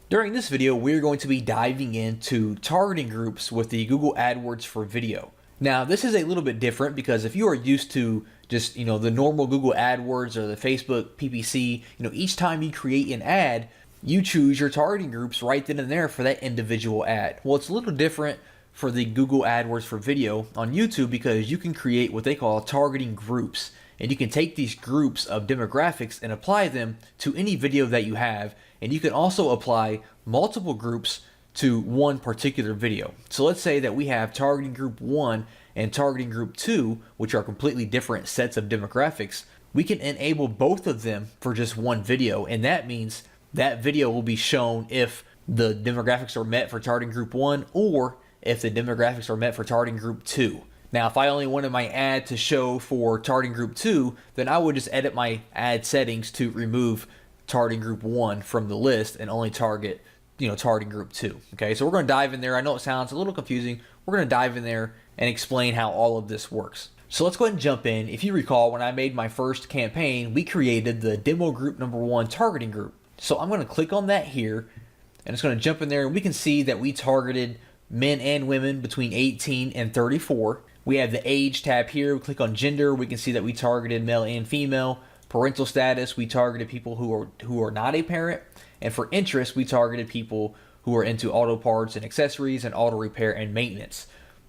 During this video, we're going to be diving into targeting groups with the Google AdWords for video. Now, this is a little bit different because if you are used to just, the normal Google AdWords or the Facebook PPC, each time you create an ad, you choose your targeting groups right then and there for that individual ad. Well, it's a little different for the Google AdWords for video on YouTube because you can create what they call targeting groups. And you can take these groups of demographics and apply them to any video that you have. And you can also apply multiple groups to one particular video. So let's say that we have targeting group 1 and targeting group 2, which are completely different sets of demographics. We can enable both of them for just one video. And that means that video will be shown if the demographics are met for targeting group 1 or if the demographics are met for targeting group 2. Now, if I only wanted my ad to show for targeting group 2, then I would just edit my ad settings to remove targeting group 1 from the list and only target, targeting group 2. Okay, so we're going to dive in there. I know it sounds a little confusing. We're going to dive in there and explain how all of this works. So let's go ahead and jump in. If you recall, when I made my first campaign, we created the demo group number 1 targeting group. So I'm going to click on that here, and it's going to jump in there, and we can see that we targeted men and women between 18 and 34. We have the age tab here. We click on gender. We can see that we targeted male and female. Parental status, we targeted people who are not a parent. And for interest, we targeted people who are into auto parts and accessories and auto repair and maintenance.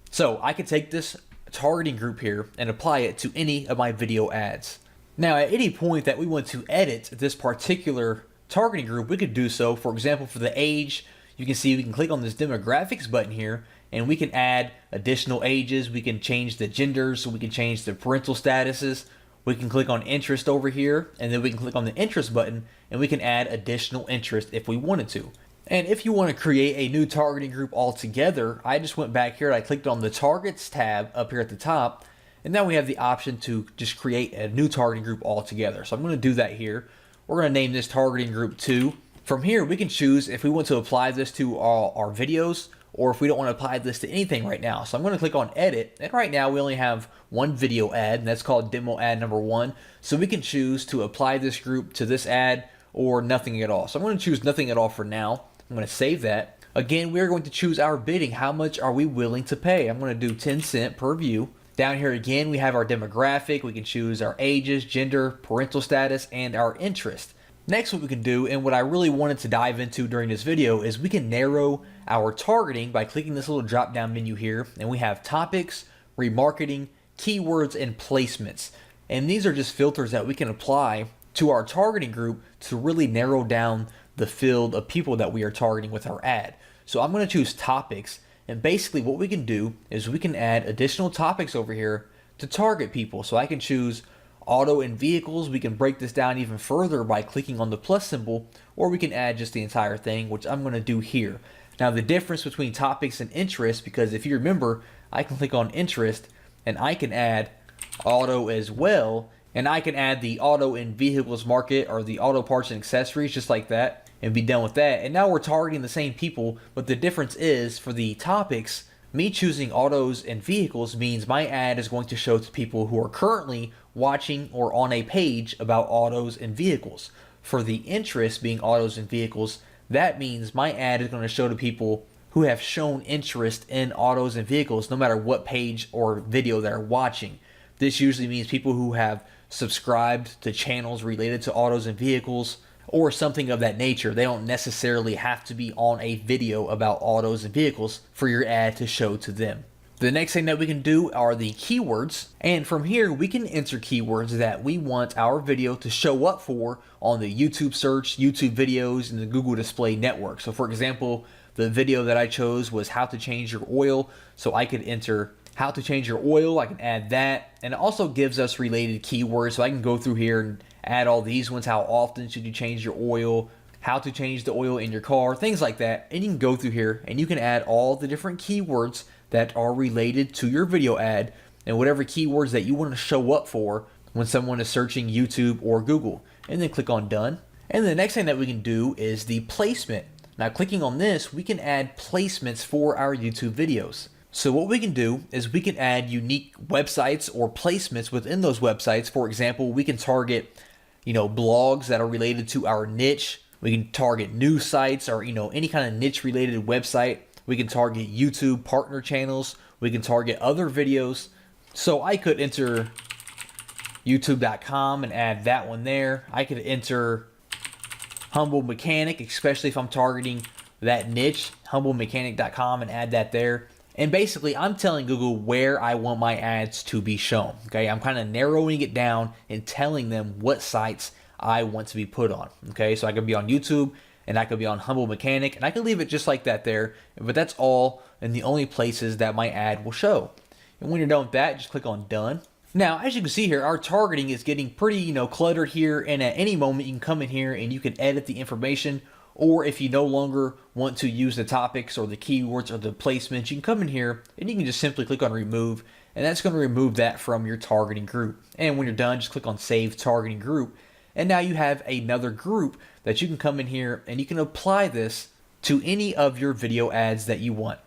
So I could take this targeting group here and apply it to any of my video ads. Now, at any point that we want to edit this particular targeting group, we could do so. For example, for the age, you can see we can click on this demographics button here and we can add additional ages. We can change the genders, so we can change the parental statuses. We can click on interest over here, and then we can click on the interest button and we can add additional interest if we wanted to. And if you want to create a new targeting group altogether, I just went back here and I clicked on the targets tab up here at the top, and now we have the option to just create a new targeting group altogether. So I'm going to do that here. We're going to name this targeting group 2. From here, we can choose if we want to apply this to our videos or if we don't want to apply this to anything right now. So I'm going to click on edit, and right now we only have one video ad, and that's called demo ad number 1. So we can choose to apply this group to this ad or nothing at all. So I'm going to choose nothing at all for now. I'm going to save that. Again, we're going to choose our bidding. How much are we willing to pay? I'm going to do 10 cents per view. Down here again, we have our demographic. We can choose our ages, gender, parental status, and our interest. Next, what we can do, and what I really wanted to dive into during this video, is we can narrow our targeting by clicking this little drop down menu here, and we have topics, remarketing, keywords, and placements. And these are just filters that we can apply to our targeting group to really narrow down the field of people that we are targeting with our ad. So I'm going to choose topics, and basically what we can do is we can add additional topics over here to target people. So I can choose auto and vehicles. We can break this down even further by clicking on the plus symbol, or we can add just the entire thing, which I'm going to do here. Now, the difference between topics and interest, because if you remember, I can click on interest and I can add auto as well, and I can add the auto and vehicles market or the auto parts and accessories just like that and be done with that. And now we're targeting the same people, but the difference is for the topics, me choosing autos and vehicles means my ad is going to show to people who are currently watching or on a page about autos and vehicles. For the interest being autos and vehicles, that means my ad is going to show to people who have shown interest in autos and vehicles no matter what page or video they're watching. This usually means people who have subscribed to channels related to autos and vehicles or something of that nature. They don't necessarily have to be on a video about autos and vehicles for your ad to show to them. The next thing that we can do are the keywords, and from here we can enter keywords that we want our video to show up for on the YouTube search, YouTube videos, and the Google Display Network. So for example, the video that I chose was how to change your oil, so I could enter how to change your oil. I can add that, and it also gives us related keywords, so I can go through here and add all these ones. How often should you change your oil? How to change the oil in your car, things like that. And you can go through here and you can add all the different keywords that are related to your video ad and whatever keywords that you want to show up for when someone is searching YouTube or Google, and then click on done. And the next thing that we can do is the placement. Now, clicking on this, we can add placements for our YouTube videos. So what we can do is we can add unique websites or placements within those websites. For example, we can target blogs that are related to our niche, We can target news sites or, any kind of niche related website. We can target YouTube partner channels. We can target other videos. So I could enter youtube.com and add that one there. I could enter Humble Mechanic, especially if I'm targeting that niche, humblemechanic.com, and add that there. And basically, I'm telling Google where I want my ads to be shown. Okay, I'm kind of narrowing it down and telling them what sites I want to be put on. Okay, so I could be on YouTube and I could be on Humble Mechanic, and I can leave it just like that there. But that's all and the only places that my ad will show. And when you're done with that, just click on Done. Now, as you can see here, our targeting is getting pretty, cluttered here, and at any moment you can come in here and you can edit the information, or if you no longer want to use the topics or the keywords or the placements, you can come in here and you can just simply click on Remove, and that's going to remove that from your targeting group. And when you're done, just click on Save Targeting Group, and now you have another group that you can come in here and you can apply this to any of your video ads that you want.